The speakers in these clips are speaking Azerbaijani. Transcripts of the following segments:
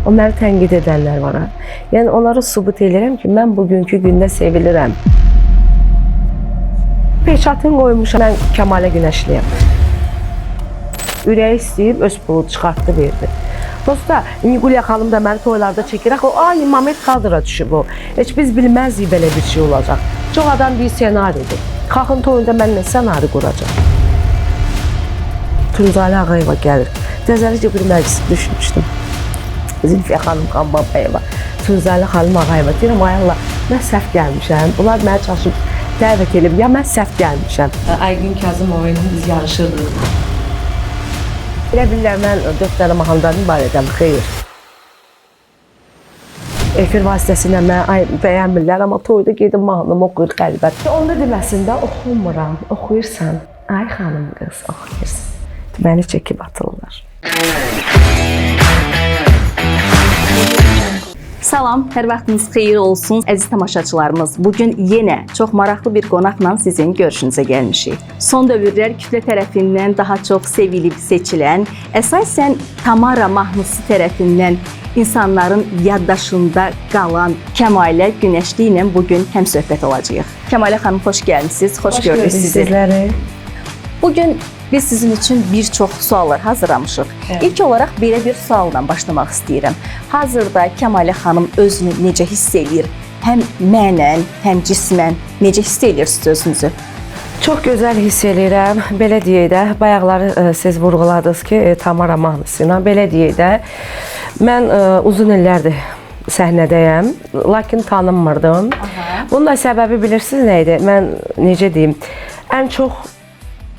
O məni tənqid edənlər var. Yəni onları sübut edirəm ki, mən bugünkü gündə sevilirəm. Peçatını qoymuşam, mən Kəmalə Günəşliyəm. Ürəyi istəyib, öz pulu çıxartdı, verdi. Dosta, Nigulya xanım da məni toylarda çəkirək, o aynı moment kadra düşüb o. Heç biz bilməzdik belə bir şey olacaq. Çox adam bir senaridir. Xalqın toyunda mən nə senari quracaq? Tunzalı Ağayeva gəlir. Təzəlicə bir məclis düşünmüşdüm. Zülfiyə xanım Qanbabayeva, Tunzalı xanım Ağayeva. Deyirəm, ay Allah, mən səhv gəlmişəm. Bunlar mənə çalışıb dəvət edib, ya mən səhv gəlmişəm. Aygün Kazımova ilə biz yarışırdıq. Elə bilirlər, mən 4 dənə mahnıdan ibarətəm, xeyr. Efir vasitəsilə mən bəyənmirlər, amma toyda gedim mahnımı oxuyur qəlbət. Onda deməsində oxumuram, oxuyursan. Ay xanım qız, oxuyursan. Məni çəkib atırlar. Salam, hər vaxtınız xeyir olsun, əziz tamaşaçılarımız. Bugün yenə çox maraqlı bir qonaqla sizin görüşünüzə gəlmişik. Son dövrlər kütlə tərəfindən daha çox sevilib seçilən, əsasən Tamara mahnısı tərəfindən insanların yaddaşında qalan Kəmalə Günəşli ilə bugün həmsöhbət olacağıq. Kəmalə xanım, xoş gəlmisiniz, xoş gördük sizi. Bugün biz sizin üçün bir çox suallar hazırlamışıq. Evet. İlk olaraq belə bir sualla başlamaq istəyirəm. Hazırda Kəmalə xanım özünü necə hiss edir? Həm mənən, həm cismən necə hiss edirsiniz özünüzü? Çox gözəl hiss edirəm. Belə deyək də, bayaqları siz vurğuladınız ki, Tamara mahnısı ilə. Belə deyək də, mən uzun illərdir səhnədəyəm, lakin tanınmırdım. Bunun da səbəbi bilirsiniz nə idi? Mən necə deyim, ən çox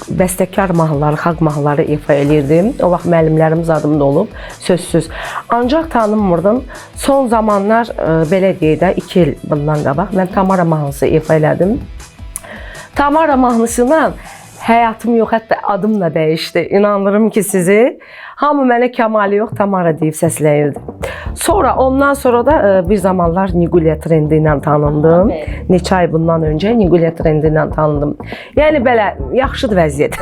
bəstəkar mahnıları, xalq mahnıları ifa edirdim. O vaxt müəllimlərimiz adımda olub, sözsüz. Ancaq tanınmırdım. Son zamanlar, belə deyək də, 2 il bundan qabaq, mən Tamara mahnısı ifa elədim. Tamara mahnısından həyatım yox, hətta adım da dəyişdi. İnanırım ki, sizi. Hamı mənə Kəmalə yox, Tamara deyib səsləyirdi. Sonra, ondan sonra da bir zamanlar Nigulya trendi ilə tanındım. Neçə ay bundan öncə Nigulya trendi ilə tanındım. Yəni belə, yaxşıdır vəziyyət.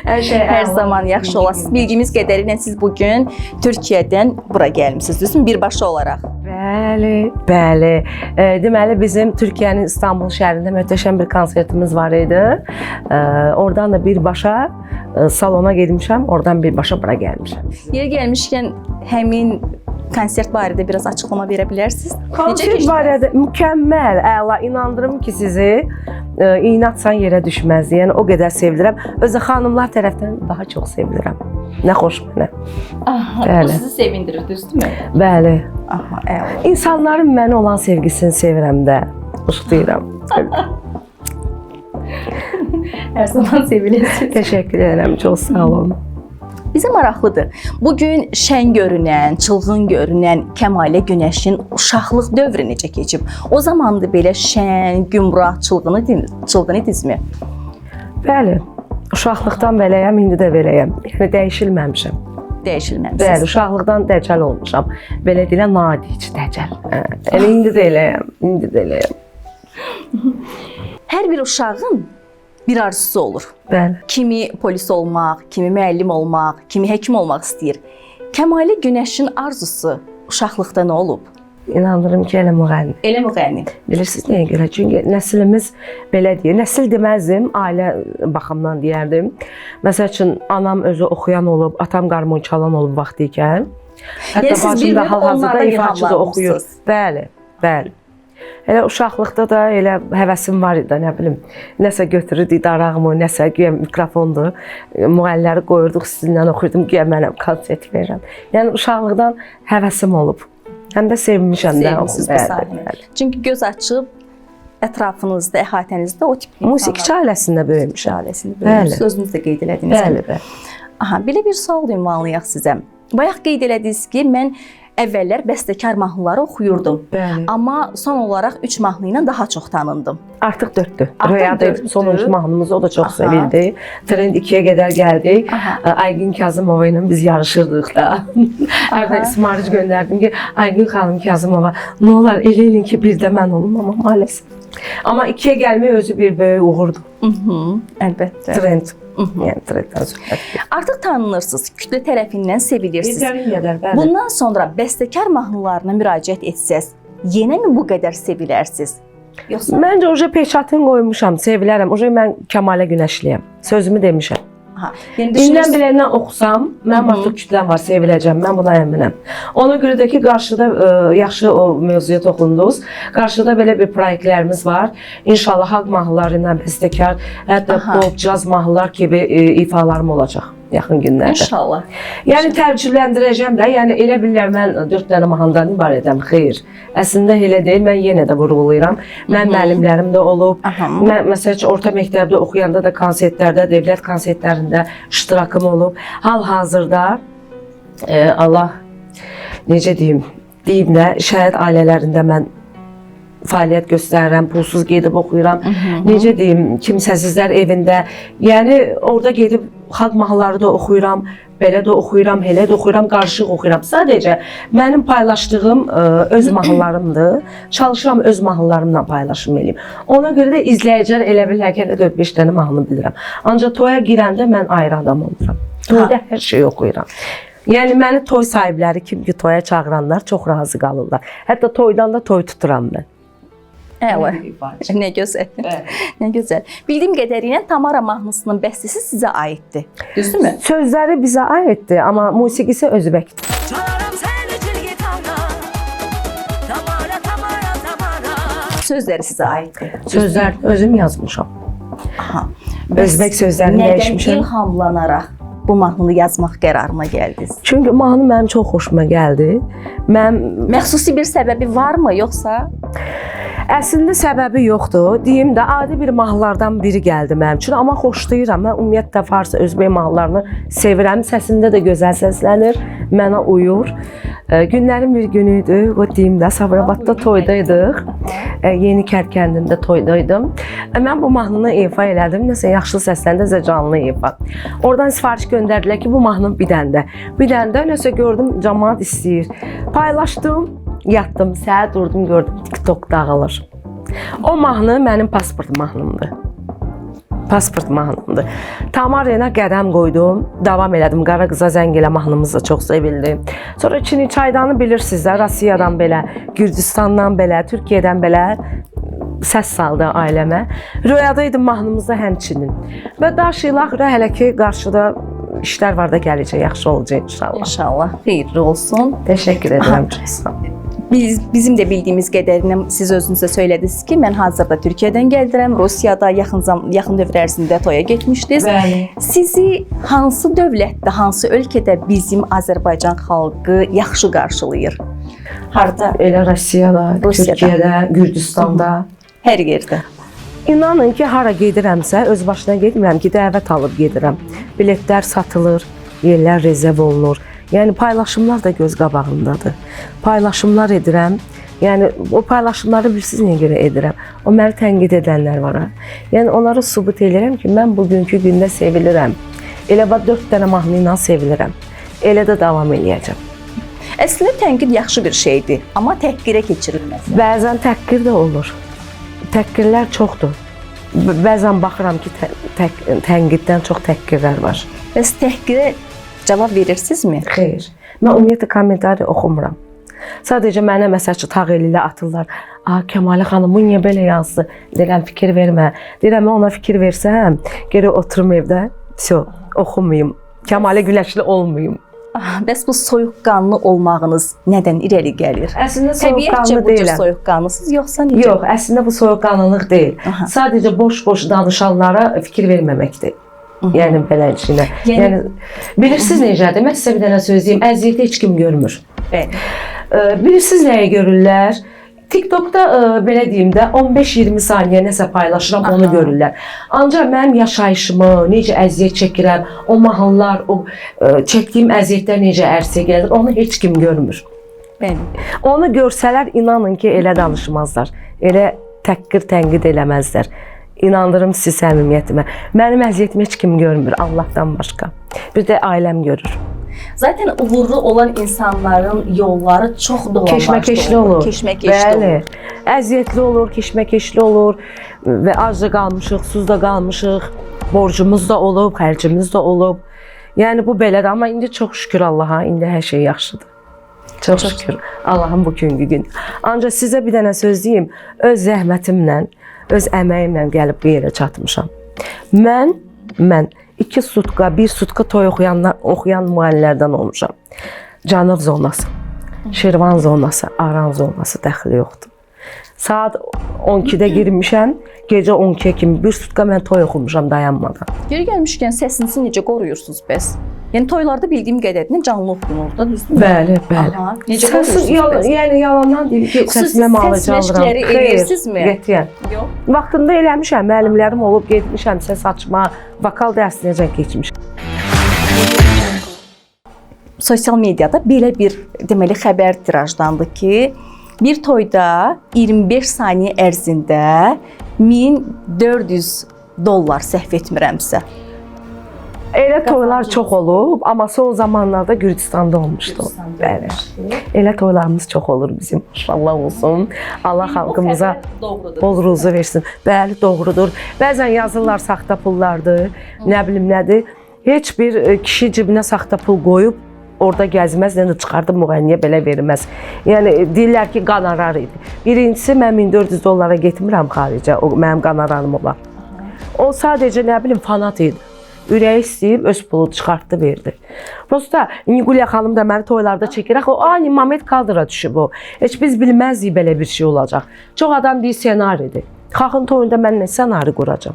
Hər zaman yaxşı olasınız. Bildiyimiz qədərilə siz bugün Türkiyədən bura gəlmişsiniz, düzdür, birbaşa olaraq. Bəli, bəli. Deməli, bizim Türkiyənin İstanbul şəhərində möhtəşəm bir konsertimiz var idi. Oradan da birbaşa salona gedmişəm, oradan birbaşa bura gəlmişəm. Yeri gəlmişkən həmin konsert barədə biraz açıqlama verə bilərsiniz? Konsert barədə mükəmməl, əla. İnandırım ki, sizi inatsan yerə düşməz. Yəni, o qədər sevilirəm. Özü xanımlar tərəfdən daha çox sevilirəm. Nə xoş mənə. Bu sizi sevindirir, düzdürmü? Bəli. Aha, əla. İnsanların mənə olan sevgisini sevirəm də. Uşaqlayıram. Hər zaman sevilirsiniz. Təşəkkür edirəm, çox sağ olun. Bizə maraqlıdır. Bugün şən görünən, çılğın görünən Kəmalə Günəşin uşaqlıq dövrü necə keçib? O zaman da belə şən, gümrah, çılğın idinizmi? Bəli, uşaqlıqdan beləyəm, indi də beləyəm. Yəni, dəyişilməmişəm. Dəyişilməmişsiniz. Bəli, uşaqlıqdan dəcəl olmuşam. Belə deyilən nadic, dəcəl. Yəni, indi də eləyəm, indi də eləyəm. Hər bir uşağın bir arzusu olur. Bəli. Kimi polis olmaq, kimi müəllim olmaq, kimi həkim olmaq istəyir. Kəmalə Günəşin arzusu uşaqlıqda nə olub? İnanırım ki, elə müğənni. Elə müğənni. Bilirsiniz nəyə görə? Çünki nəslimiz belə deyir. Nəsil deməzdim, ailə baxımdan deyərdim. Məsəl üçün, anam özü oxuyan olub, atam qarmon çalan olub vaxtı ikən. Hətta bacım da hal-hazırda ifaçı da oxuyur. Bəli, bəli. Elə uşaqlıqda da elə həvəsim var idi, nə bilim, nəsə götürürdük darağımı, nəsə güya mikrofondur, müğənniləri qoyurduq, sizinlə oxuyurdum, güya mənəm konsert verirəm. Yəni uşaqlıqdan həvəsim olub, həm də sevmişəm də. Sevmişsiniz bu sahəni. Çünki göz açıb ətrafınızda, əhatənizdə o tip musiqiçi ailəsində böyümüşəm. Sözünüzü də qeyd elədiniz. Bəli, bəli. Aha, belə bir sual ünvanlayaq sizə. Bayaq qeyd elədiniz ki, mən əvvəllər bəstəkar mahnıları oxuyurdum. Bəli. Amma son olaraq 3 mahnı ilə daha çox tanındım. Artıq 4-dür. Rüyada sonuncu mahnımız o da çox sevildi. Trend 2-yə qədər gəldik. Aygün Kazımova ilə biz yarışırdıq da. Arada ismarıc göndərdim ki, Aygün xanım Kazımova, nə olar eləyin ki, bir də mən olum, amma maalesef. Amma 2-yə gəlmək özü bir böyük uğurdur. Əlbəttə. Trend. Yəni trenddən söhbət gedir. Artıq tanınırsınız, kütlə tərəfindən sevilirsiniz. Yetərin qədər, bəli. Bundan sonra bəstəkar mahnılarına müraciət etsəz, yenə mi bu qədər sevilərsiniz? Yoxsa Məncə oje peşatını qoymuşam, sevilərəm. Oje mən Kəmalə Günəşliyəm. Sözümü demişəm. yəni Dindən biləndən oxusam, mənim artıq kütləm var, seviləcəm. Mən buna əminəm. Ona görə də ki, qarşıda yaxşı o mövzuya toxundunuz. Qarşıda belə bir proyektlərimiz var. İnşallah xalq mahnıları ilə bəstəkar, hətta pop, caz mahnılar kimi ifalarım olacaq yaxın günlərdə. İnşallah. Yəni tərcühləndirəcəm də. Yəni elə bilirlər mən 4 dənə mahnıdan ibarətəm. Xeyr. Əslində elə deyil. Mən yenə də vurğulayıram. Mən müəllimlərim də olub. Mən məsələn orta məktəbdə oxuyanda da konsertlərdə, dövlət konsertlərində iştirakım olub. Hal-hazırda Allah necə deyim, şəhid ailələrində mən fəaliyyət göstərirəm, pulsuz gedib oxuyuram. Necə deyim, kimsəsizlər evində. Yəni orada gedib xalq mahnıları da oxuyuram, belə də oxuyuram, elə də oxuyuram, qarışıq oxuyuram. Sadəcə mənim paylaşdığım öz mahnılarımdır. Çalışıram öz mahnılarımla paylaşım eləyim. Ona görə də izləyicilər elə bilirlər ki, 4-5 dənə mahnı bilirəm. Ancaq toya girəndə mən ayrı adam oluram. Toyda hər şeyi oxuyuram. Yəni məni toy sahibləri kim ki toya çağıranlar çox razı qalırlar. Hətta toydan da toy tuturam mən. Əla. Nə gözəl. Nə gözəl. Bildiyim qədərilə Tamara mahnısının bəstəsi sizə aiddir. Düzdürmü? Sözləri bizə aiddir, amma musiqisi özbəkdir. Sözləri sizə aiddir. Sözlər özüm yazmışam. Aha. Özbək sözlərini dəyişmişəm. Nədən ilhamlanaraq bu mahnını yazmaq qərarına gəldiniz? Çünki mahnı mənim çox xoşuma gəldi. Məxsusi bir səbəbi varmı, yoxsa? Əslində səbəbi yoxdur. Deyim də adi bir mahnılardan biri gəldi mənim üçün, amma xoşlayıram. Mən ümumiyyətlə fars, özbək mahnılarını sevirəm. Səsində də gözəl səslənir, mənə uyur. Günlərin bir günü idi. O deyim də Sabirabadda toydaydıq. Yeni Kərkəndində toydaydım. Mən bu mahnını ifa elədim. Nəsə yaxşı səsləndə, nəsə canlı ifa. Oradan sifariş göndərdilər ki, bu mahnı bir dənə. Bir dənə nəsə gördüm, cəmaət istəyir. Paylaşdım. Yatdım, səhər durdum, gördüm TikTok dağılır. O mahnı mənim pasport mahnımdır. Pasport mahnımdır. Tamarayana qədəm qoydum, davam elədim. Qara qıza zəng elə mahnımız da çox sevildi. Sonra Çini-Çaydanı bilirsiniz də, Rusiyadan belə, Gürcüstandan belə, Türkiyədən belə səs saldı ailəmə. Röyadaydım mahnımızda həmçinin. Və daşıyılaq hələ ki qarşıda işlər var da gələcək, yaxşı olacaq inşallah. İnşallah xeyirli olsun. Təşəkkür edirəm çox sağ olun. Bizim də bildiyimiz qədərinə siz özünüzə söylədiniz ki, mən hazırda Türkiyədən gəldirəm, Rusiyada yaxın dövr ərzində toya getmişdiniz. Bəli. Sizi hansı dövlətdə, hansı ölkədə bizim Azərbaycan xalqı yaxşı qarşılayır? Harda? Elə Rusiyada, Türkiyədə, Gürcüstanda, hər yerdə. İnanın ki, hara gedirəmsə, öz başına getmirəm ki, dəvət alıb gedirəm. Biletlər satılır, yerlər rezerv olunur. Yəni paylaşımlar da göz qabağındadır. Paylaşımlar edirəm. Yəni o paylaşımları bilirsiniz niyə görə edirəm? O məni tənqid edənlər var. Yəni onları sübut edirəm ki, mən bugünkü gündə sevilirəm. Elə bax 4 dənə mahnı ilə sevilirəm. Elə də davam eləyəcəm. Əslində tənqid yaxşı bir şeydir, amma təhqirə keçirilməz. Bəzən təhqir də olur. Təhqirlər çoxdur. Bəzən baxıram ki, tənqiddən çox təhqirlər var. Bəs təhqirə cavab verirsinizmi? Xeyr. Mən ümumiyyətlə kommentari oxumuram. Sadəcə mənə məsəlçi tağ elilə atırlar. Kəmalə xanım, bu niyə belə yazdı? Deyirəm, fikir vermə. Deyirəm, mən ona fikir versəm, geri oturum evdə, oxumayım. Kəmalə Güləşli olmayım. Bəs bu soyuqqanlı olmağınız nədən irəli gəlir? Əslində soyuqqanlı deyiləm. Soyuqqanlısınız, yoxsa necə? Yox, əslində bu soyuqqanlılıq deyil. Sadəcə boş-boş danışanlara fikir verməməkdir. Yəni beləçinə. Yəni bilirsiniz necədir? Mən sizə bir dənə söz deyim. Əziyyəti heç kim görmür. Bəli. Bilirsiniz nəyə görürlər? TikTokda belə deyim də 15-20 saniyə nəsə paylaşıram, onu görürlər. Ancaq mənim yaşayışımı, necə əziyyət çəkirəm, o mahnılar, o çəkdiyim əziyyətlər necə ərsə gəlir, onu heç kim görmür. Bəli. Onu görsələr inanın ki, elə danışmazlar. Elə təhqir, tənqid eləməzlər. İnandırım siz səmimiyyətimə. Mənim əziyyətimi heç kim görmür, Allahdan başqa. Bir də ailəm görür. Zaten uğurlu olan insanların yolları çox dolanbaşlı keşməkeşli olur. Keşməkeşli olur. Əziyyətli olur, keşməkeşli olur və acda qalmışıq, susuzda qalmışıq. borcumuz da olub, xərcimiz də olub. Yəni bu belədir, amma indi çox şükür Allaha, indi hər şey yaxşıdır. Çox şükür Allahın bugünkü gün. Ancaq sizə bir dənə söz deyim, öz zəhmətimlə, öz əməyimlə gəlib bu yerə çatmışam. Mən 2 sutka, 1 sutka toy oxuyan müəllimlərdən olmuşam. Cənub zonası, Şirvan zonası, Aran zonası dəxli yoxdur. Saat 12-də girmişəm, gecə 12-yə kimi 1 sutka mən toy oxumuşam dayanmadan. Geri gəlmişkən səsinizi necə qoruyursunuz bəs? Yəni toylarda bildiyim qədərilə canlı oxunur da, düzdürmü? Bəli. Aha, necə qoruyursunuz bəs? Yəni yalandan deyir ki, səsimə malıcı alıram. Xüsusi səs məşqləri edirsinizmi? Qətiyyən. Yox. Vaxtında eləmişəm, müəllimlərim olub, getmişəm səs açma, vokal dərsinəcən keçmişəm. Sosial mediada belə bir deməli xəbər tirajlandı ki, bir toyda 25 saniyə ərzində $1400 səhv etmirəmsə. Elə toylar çox olub, amma son zamanlarda Gürcüstanda olmuşdu. Bəli. Elə toylarımız çox olur bizim. İnşallah olsun. Allah xalqımıza bol ruzu versin. Bəli, doğrudur. Bəzən yazırlar saxta pullardır, nə bilim nədir. Heç bir kişi cibinə saxta pul qoyub orada gəzməz, yəni çıxardıb müğənniyə belə verməz. Yəni deyirlər ki, qonorar idi. Birincisi mən $1400 getmirəm xaricə, o mənim qonorarım olar. O sadəcə nə bilim fanat idi. Ürəyi istəyib öz pulu çıxartdı, verdi. Prosta Nigulya xanım da məni toylarda çəkir. O ani moment kadra düşüb o. Heç biz bilməzdik belə bir şey olacaq. Çox adam deyir ssenaridir. Xalqın toyunda mən nə ssenari quracam?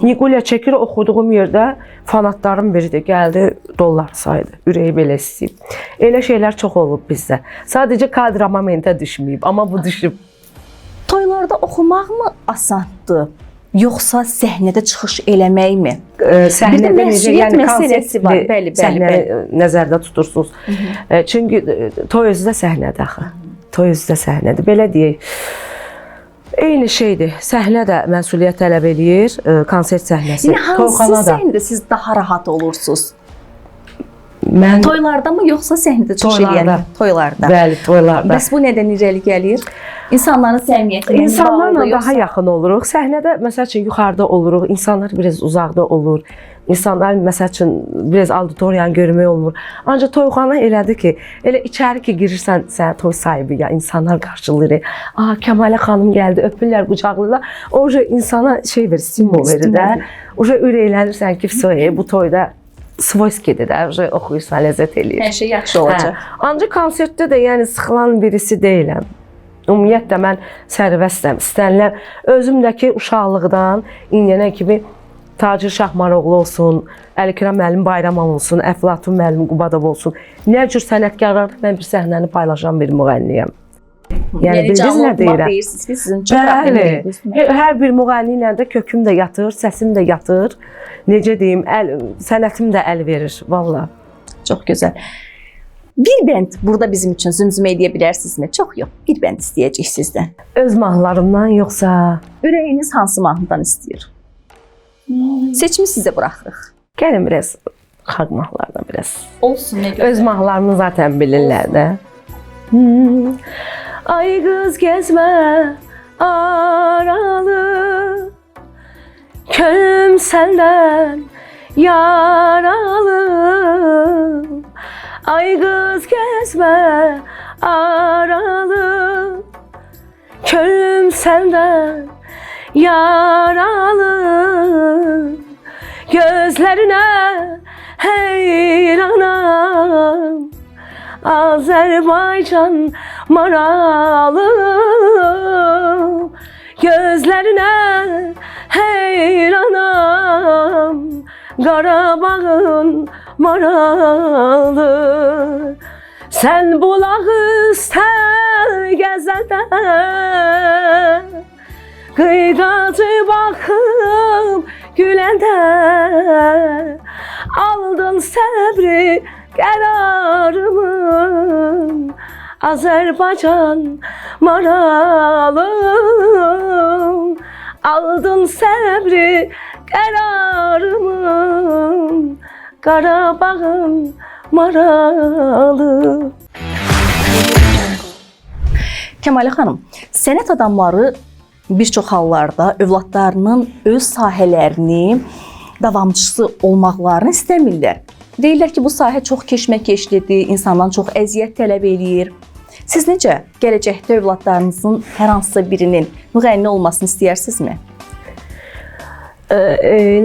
Nigulya çəkir, oxuduğum yerdə fanatlarım biri də gəldi, dollar saydı. Ürəyi belə istəyib. Elə şeylər çox olub bizdə. Sadəcə kadra momentə düşməyib, amma bu düşüb. Toylarda oxumaq mı asandır? Yoxsa səhnədə çıxış eləməkmi? Səhnədə necə, yəni məsələsi var. Bəli. Səhnəni nəzərdə tutursunuz. Çünki toy özü də səhnədir axı. Toy özü də səhnədir. Belə deyək. Eyni şeydir. Səhnə də məsuliyyət tələb eləyir, konsert səhnəsi. Yəni hansı səhnədə siz daha rahat olursunuz? Mən toylarda mı yoxsa səhnədə çıxış eləyən? Toylarda. Bəli, toylarda. Bəs bu nədən irəli gəlir? İnsanların səmimiyyəti. İnsanlarla daha yaxın oluruq. Səhnədə məsəl üçün yuxarıda oluruq, insanlar biraz uzaqda olur. İnsanlar məsəl üçün biraz auditoriyanı görmək olmur. Ancaq toyxana elədir ki, elə içəri ki girirsən, sən toy sahibi ya insanlar qarşılayır. Kəmalə xanım gəldi, öpürlər, qucaqlayırlar. O insana şey verir, stimul verir də. O ürəklənirsən ki, bu toyda svoyskidir də, oxuyursan, ləzzət eləyir. Hər şey yaxşı olacaq. Ancaq konsertdə də yəni sıxılan birisi deyiləm. Ümumiyyətlə mən sərbəstəm, istənilən özümdəki uşaqlıqdan indiyənə kimi Tacir Şahmaroğlu olsun, Əlikrəm müəllim Bayramov olsun, Əflatun müəllim Qubadov olsun. Nə cür sənətkarlarla mən bir səhnəni paylaşan bir müğənniyəm. Yəni bildiniz nə deyirəm? Deyirsiniz ki, sizin çox rəhmətiniz. Hər bir müğənni ilə də köküm də yatır, səsim də yatır. Necə deyim, sənətim də əl verir, valla. Çox gözəl. Bir bənd burada bizim üçün zümzümə edə bilərsinizmi? Çox yox, bir bənd istəyəcək sizdən. Öz mahnılarımdan yoxsa? Ürəyiniz hansı mahnıdan istəyir? Seçimi sizə buraxırıq. Gəlin biraz xalq mahnılardan biraz. Olsun, nə gözəl. Öz mahnılarımı zaten bilirlər də. Ay qız gəzmə aralı, könlüm səndən yaralı. Ay qız gəzmə aralı, könlüm səndən yaralı. Gözlərinə heyranam, Azərbaycan maralı. Gözlərinə heyranam, Qarabağın maralı. Sən bulaq üstə gəzəndə, qıyqacı baxıb güləndə, aldın səbri qərarımın, Azərbaycan maralı. Aldın səbri qərarımın, Qarabağın maralı. Kəmalə xanım, sənət adamları bir çox hallarda övladlarının öz sahələrini davamçısı olmaqlarını istəmirlər. Deyirlər ki, bu sahə çox keşməkeşlidir, insandan çox əziyyət tələb eləyir. Siz necə gələcəkdə övladlarınızın hər hansısa birinin müğənni olmasını istəyərsinizmi?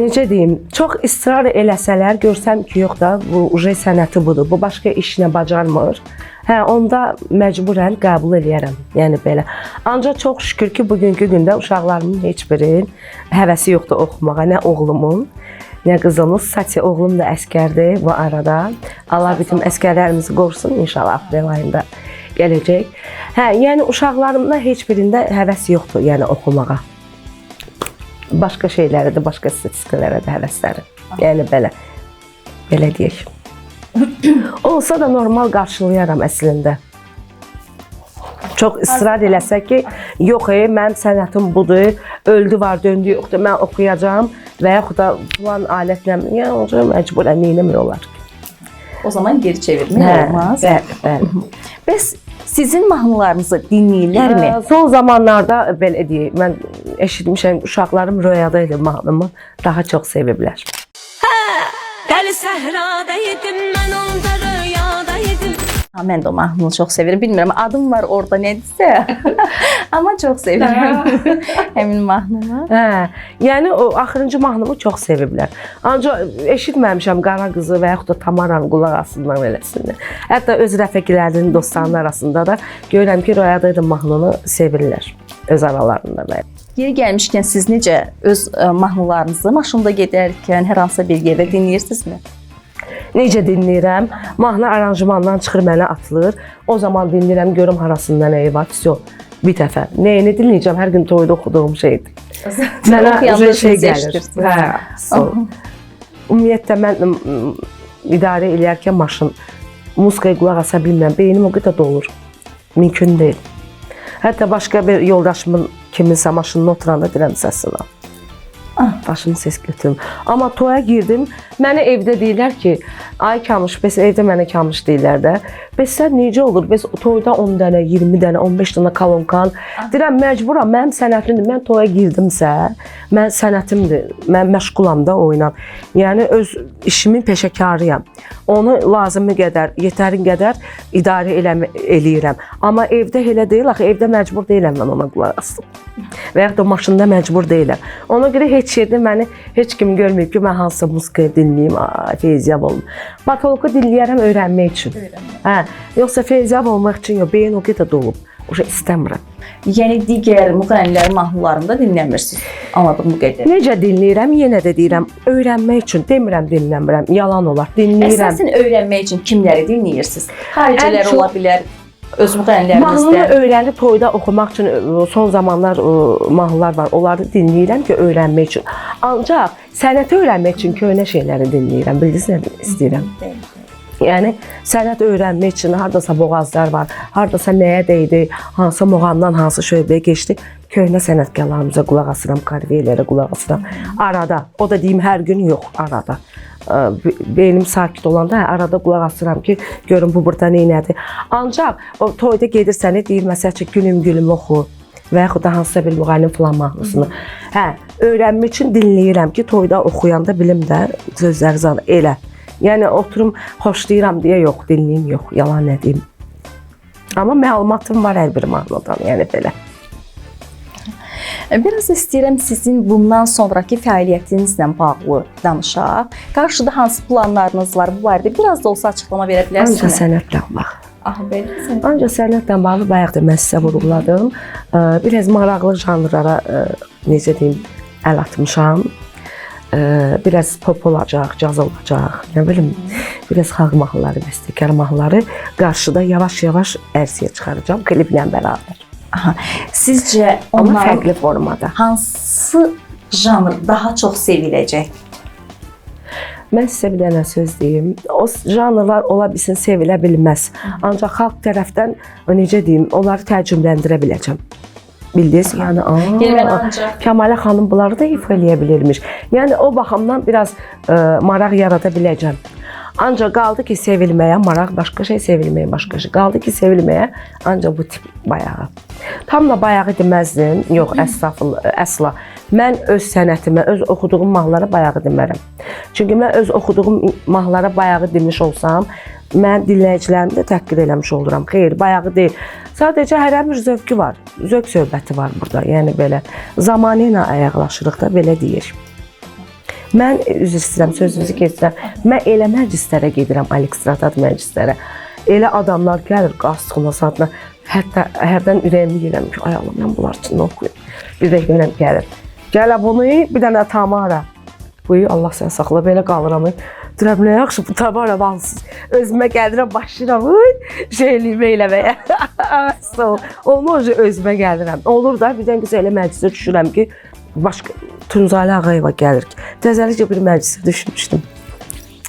Necə deyim, çox israr eləsələr, görsəm ki, yox da, bu uje sənəti budur, bu başqa işinə bacarmır. Onda məcburən qəbul eləyərəm. Yəni belə. Ancaq çox şükür ki, bugünkü gündə uşaqlarımın heç birinin həvəsi yoxdur oxumağa, nə oğlumun, nə qızımın. Saçı oğlum da əskərdir bu arada. Allah bütün əskərlərimizi qorusun inşallah aprel ayında gələcək. Yəni uşaqlarımda heç birində həvəsi yoxdur, yəni oxumağa. Başqa şeylərə də, başqa statistikalara da həvəsləri. Yəni belə deyək. Olsa da normal qarşılayaram əslində. Çox israr eləsə ki, yox, mənim sənətim budur, öldü var, döndü yoxdur, mən oxuyacağam və yaxud da filan alətlə, yəni məcburən neynəmir olar. O zaman geri çevirmək olmaz. Bəli. Bəs sizin mahnılarınızı dinləyirlərmi? Son zamanlarda belə deyək, mən eşitmişəm, uşaqlarım rüyada idi mahnımı, daha çox seviblər. Dəli səhrada yedim, mən onda rüyada yedim. Mən də o mahnını çox sevirəm. Bilmirəm, adım var orada nədirsə. Amma çox sevirəm həmin mahnını. Yəni o axırıncı mahnımı çox seviblər. Ancaq eşitməmişəm Qara qızı və yaxud da Tamaranın qulaq asından eləsinlər. Hətta öz rəfiqələrinin, dostlarının arasında da görürəm ki, rüyada mahnını sevirlər öz aralarında da. Yeri gəlmişkən siz necə öz mahnılarınızı maşında gedərkən hər hansısa bir yerdə dinləyirsinizmi? Necə dinləyirəm? Mahnı aranjmandan çıxır, mənə atılır. O zaman dinləyirəm, görüm harasında nəyi var. Bir dəfə. Nəyini dinləyəcəm? Hər gün toyda oxuduğum şeydir. Mənə şey gəlir. Ümumiyyətlə, mən idarə eləyərkən maşın, musikaya qulaq asa bilmirəm. Beynim o qədər dolur. Mümkün deyil. Hətta başqa bir yoldaşımın kiminsə maşınına oturanda deyirəm səsini. Başını ses götürüm. Amma toya girdim, mənə evdə deyirlər ki, ay Kamış, bəs evdə mənə Kamış deyirlər də. Bəs sən necə olur? Bəs toyda 10 dənə, 20 dənə, 15 dənə kalonkan. Deyirəm, məcburam, mənim sənətimdir. Mən toya girdimsə, mən sənətimdir. Mən məşğulam da oyla. Yəni, öz işimin peşəkarıyam. Onu lazımı qədər, yetərin qədər idarə eləyirəm. Amma evdə elə deyil, axı, evdə məcbur deyiləm mən ona qulaq asdım. Və yaxud da maşında məcbur deyiləm. Ona görə heç yerdə məni heç kim görməyib ki, mən hansısa musikayı dinləyim, Feyziyab olum. Batologu dinləyərəm öyrənmək üçün. Yoxsa Feyziyab olmaq üçün yox, beyin o qədər dolub. O şey istəmirəm. Yəni, digər müğənnilərin mahnılarında dinləmirsiniz, anladığım qədər. Necə dinləyirəm, yenə də deyirəm, öyrənmək üçün, demirəm dinləmirəm, yalan olar, dinləyirəm. Əsasən öyrənmək üçün kimləri dinləyirsiniz? Xaricilər ola bilər, öz müğənnilərinizdə. Mahnını öyrənib toyda oxumaq üçün son zamanlar mahnılar var, onları dinləyirəm ki, öyrənmək üçün. Ancaq sənəti öyrənmək üçün köhnə şeyləri dinləyirəm, bildiniz nə istəyirəm? Yəni, sənət öyrənmək üçün haradasa boğazlar var, haradasa nəyə deydi, hansı muğamdan hansı şöbəyə keçdi, köhnə sənətkarlarımıza qulaq asıram, karviyələrə qulaq asıram. Arada, o da deyim hər gün yox, arada. Beynim sakit olanda arada qulaq asıram ki, görün bu burada neynədir. Ancaq o toyda gedirsən, deyir məsəl üçün gülüm gülüm oxu və yaxud da hansısa bir müğənnin filan mahnısını. Öyrənmək üçün dinləyirəm ki, toyda oxuyanda bilim də sözləri zan elə. Yəni oturum xoşlayıram deyə yox, dinləyim yox, yalan nə deyim. Amma məlumatım var hər bir mahnıdan, yəni belə. Biraz istəyirəm sizin bundan sonraki fəaliyyətinizlə bağlı danışaq. Qarşıda hansı planlarınız var bu barədə? Biraz da olsa açıqlama verə bilərsiniz. Ancaq sənətlə bağlı. Ancaq sənətlə bağlı bayaq da mən sizə vurğuladım. Biraz maraqlı janrlara, necə deyim, əl atmışam. Biraz pop olacaq, caz olacaq, nə bilim, biraz xalq mahnıları, bəstəkar mahnıları qarşıda yavaş-yavaş ərsəyə çıxaracağım kliplə bərabər. Sizcə onlar fərqli formada hansı janr daha çox seviləcək? Mən sizə bir dənə söz deyim. O janrlar ola bilsin, sevilə bilməz. Ancaq xalq tərəfdən, necə deyim, onları tərcümələndirə biləcəm. Bildiniz, yəni Kəmalə xanım bunları da ifa eləyə bilirmiş. Yəni o baxımdan biraz maraq yarada biləcəm. Ancaq qaldı ki, sevilməyə maraq başqa şey, sevilməyə başqa şey. Qaldı ki, sevilməyə ancaq bu tip bayağı. Tam da bayağı deməzdim. Yox, əsla. Mən öz sənətimə, öz oxuduğum mahnılara bayağı demərəm. Çünki mən öz oxuduğum mahnılara bayağı demiş olsam, mən dinləyicilərimi də təhqir eləmiş oluram. Xeyr, bayağı deyil. Sadəcə hər bir zövqü var. Zövq söhbəti var burada. Yəni belə zamanı ilə ayaqlaşırıq da, belə deyir. Mən üzr istəyirəm, sözünüzü keçirəm. Mən elə məclislərə gedirəm, Aleksandr məclislərə. Elə adamlar gəlir qastıqla saatına. Hətta hərdən ürəyimi yeyirəm ki, ay Allah, mən bunlar üçün oxuyum. Bir də görəm gəlir. Gələ bunu, bir dənə Tamara. Buyu Allah sən saxla, belə qalıram. Deyirəm, nə yaxşı bu Tamara vansız. Özümə gəlirəm, başlayıram, şey eləyimə eləməyə. Onu özümə gəlirəm. Olur da, birdən güzel elə məclisə düşürəm ki, başqa Tunzalə Ağayeva gəlir ki, təzəlikcə bir məclisə düşmüşdüm.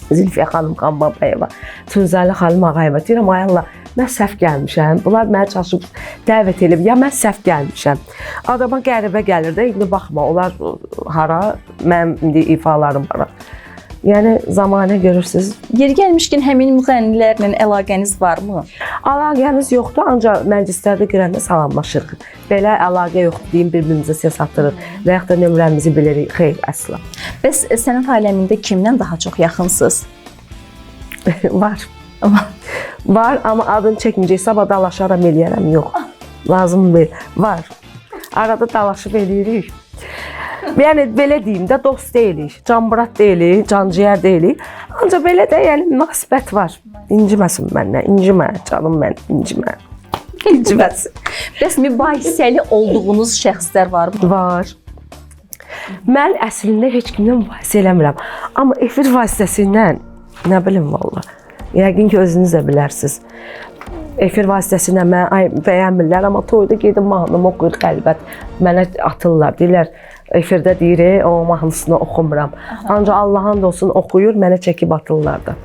Zülfiyə xanım Qanbabayeva, Tunzalə xanım Ağayeva. Deyirəm, ay Allah, mən səhv gəlmişəm. Bunlar mənə çalışıb dəvət edib. Ya mən səhv gəlmişəm. Adama qəribə gəlir də, indi baxma, onlar hara, mənim indi ifalarım var. Yəni zamanə görürsüz. Yeri gəlmişkən həmin müğənnilərlə əlaqəniz varmı? Əlaqəmiz yoxdur, ancaq məclislərdə girəndə salamlaşırıq. Belə əlaqə yoxdur deyim, bir-birimizə səs atırıq və yaxud da nömrəmizi bilirik. Xeyr, əsla. Bəs sənət aləmində kimdən daha çox yaxınsınız? Var. Var, amma adını çəkməyəcək, sabah dalaşaram eləyərəm, yox. Lazım deyil. Var. Arada dalaşıb eləyirik. Yəni belə deyim də, dost deyilik, canbırat deyilik, canciyər deyilik. Ancaq belə də yəni münasibət var. İnciməsin məndən, incimə, canım mən, incimə. İnciməsin. Bəs mübahisəli olduğunuz şəxslər varmı? Var. Mən əslində heç kimdən mübahisə eləmirəm. Amma efir vasitəsindən, nə bilim valla, yəqin ki özünüz də bilərsiniz. Efir vasitəsindən mənə bəyənmirlər, amma toyda gedim mahnımı oxuyur qəlbət. Mənə atırlar, deyirlər, efirdə deyir, o mahnısını oxumuram. Ancaq Allah'ın olsun oxuyur, mənə çəkib atırlar da.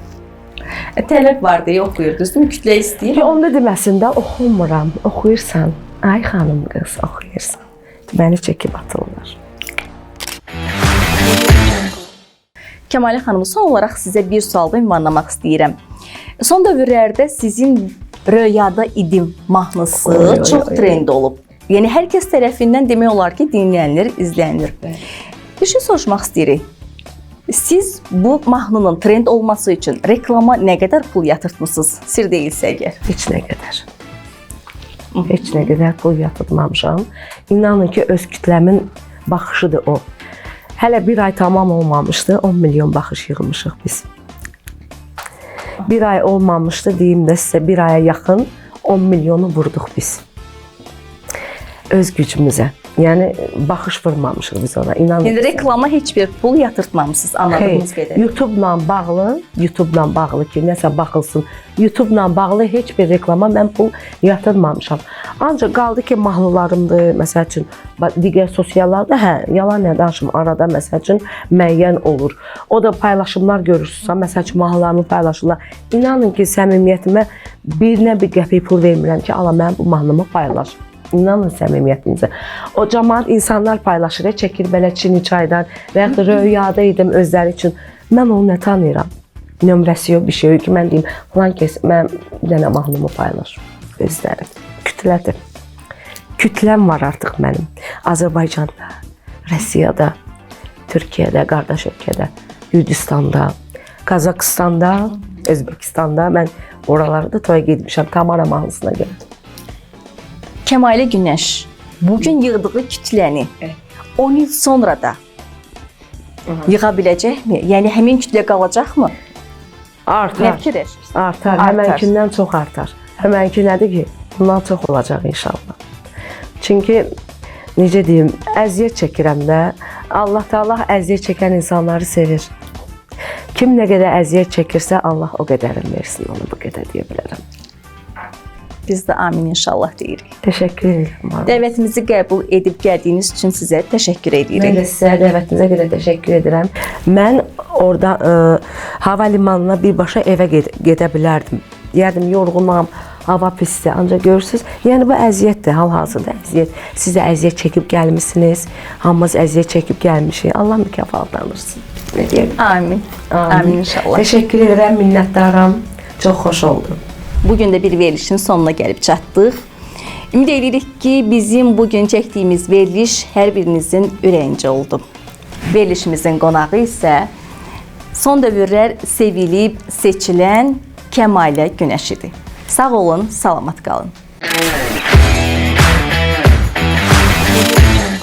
Tələb var deyə oxuyurdunuz, kütlə istəyir. Onda deməsində oxumuram, oxuyursan. Ay xanım qız, oxuyursan. Məni çəkib atırlar. Kəmalə xanım, son olaraq sizə bir sualda ünvanlamaq istəyirəm. Son dövrlərdə sizin Röyada idim mahnısı çox trend olub. Yəni hər kəs tərəfindən demək olar ki, dinlənir, izlənir. Bir şey soruşmaq istəyirik. Siz bu mahnının trend olması üçün reklama nə qədər pul yatırtmısınız? Sir deyilsə əgər. Heç nə qədər. Heç nə qədər pul yatırtmamışam. İnanın ki, öz kütləmin baxışıdır o. Hələ bir ay tamam olmamışdı, 10 milyon baxış yığmışıq biz. Bir ay olmamışdı, deyim də sizə, bir aya yaxın 10 milyonu vurduq biz. Öz gücümüzə. Yəni, baxış vurmamışıq biz ona, inanın. Yəni, reklama heç bir pul yatırtmamışsınız, anladığınız qədər. YouTube-la bağlı ki, nəsə baxılsın, YouTube-la bağlı heç bir reklama mən pul yatırmamışam. Ancaq qaldı ki, mahnılarımdır, məsəl üçün, digər sosiallarda, yalan nə danışım, arada, məsəl üçün, müəyyən olur. O da paylaşımlar görürsünüzsə, məsəl üçün, mahnılarımı paylaşırlar. İnanın ki, səmimiyyətimə birinə bir qəpik pul vermirəm ki, ala, mən bu mahnımı paylaş. İnanın səmimiyyətinizə. O cəmaət insanlar paylaşır, çəkir belə Çini çaydan və yaxud da röyada idim özləri üçün. Mən onu nə tanıyıram? Nömrəsi yox, bir şey yox ki, mən deyim, falan kes, mən bir dənə mahnımı paylaş özləri. Kütlədir. Kütləm var artıq mənim. Azərbaycanda, Rusiyada, Türkiyədə, qardaş ölkədə, Gürcüstanda, Qazaxıstanda, Özbəkistanda. Mən oralarda toya getmişəm, Tamara mahnısına gəldim. Kəmalə Günəş bugün yığdığı kütləni 10 il sonra da yığa biləcəkmi? Yəni həmin kütlə qalacaqmı? Artar. Nə fikirləşirsiniz? Artar. Həmənkindən çox artar. Həmənki nədir ki? Bundan çox olacaq inşallah. Çünki necə deyim, əziyyət çəkirəm də. Allah Taala əziyyət çəkən insanları sevir. Kim nə qədər əziyyət çəkirsə, Allah o qədərini versin, onu bu qədər deyə bilərəm. Biz də amin inşallah deyirik. Təşəkkür edirəm. Dəvətimizi qəbul edib gəldiyiniz üçün sizə təşəkkür edirik. Mən də sizə dəvətinizə görə təşəkkür edirəm. Mən orada hava limanına birbaşa evə gedə bilərdim. Deyərdim, yorğunam, hava pisdir. Ancaq görürsünüz, yəni bu əziyyətdir, hal-hazırda əziyyət. Siz də əziyyət çəkib gəlmişsiniz, hamımız əziyyət çəkib gəlmişik. Allah mükafatlandırsın. Ne deyim? Amin. Amin inşallah. Teşekkür edirəm, minnətdaram. Çox xoş oldu. Bugün də bir verilişin sonuna gəlib çatdıq. Ümid edirik ki, bizim bugün çəkdiyimiz veriliş hər birinizin ürəyincə oldu. Verilişimizin qonağı isə son dövrlər sevilib, seçilən Kəmalə Günəş idi. Sağ olun, salamat qalın.